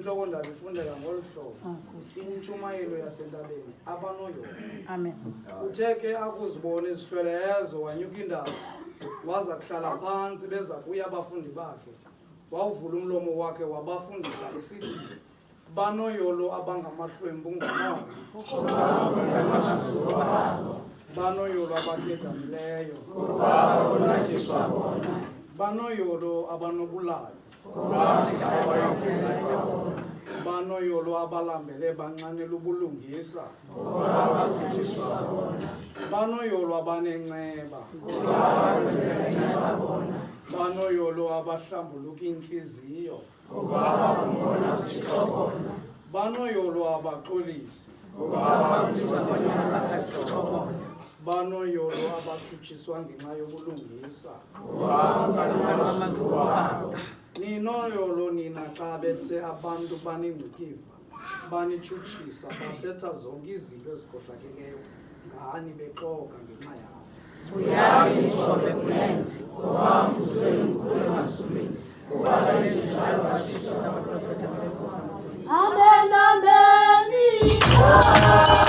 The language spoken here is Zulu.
inhlokondaba ifundeka ngolu hlobo. Intshumayelo yasentabeni abanoyolo. Amen. Uthe ke akuzibona izihlwele ezo wanyuka indaba waza kuhlala phantsi beza kuya abafundi bakhe. Wawuvula umlomo wakhe wabafundisa esithi banoyolo abangamahlwempu ngamabo. Banoyolo abakhethameleyo. Banoyolo abanobulali. Banoyolo abalambele banxanela ubulungisa. Banoyolo abanenceba. Banoyolo abahlambuluka inhliziyo. Banoyolo abaxolisi. Banoyolo abathutshiswa ngenxa yobulungisa. Ninoyolo nina xa bethe abantu banengcikiva banitshutshisa bathetha zonke izinto ezikhohlakeleyo ngani bexoka ngenxa yabo.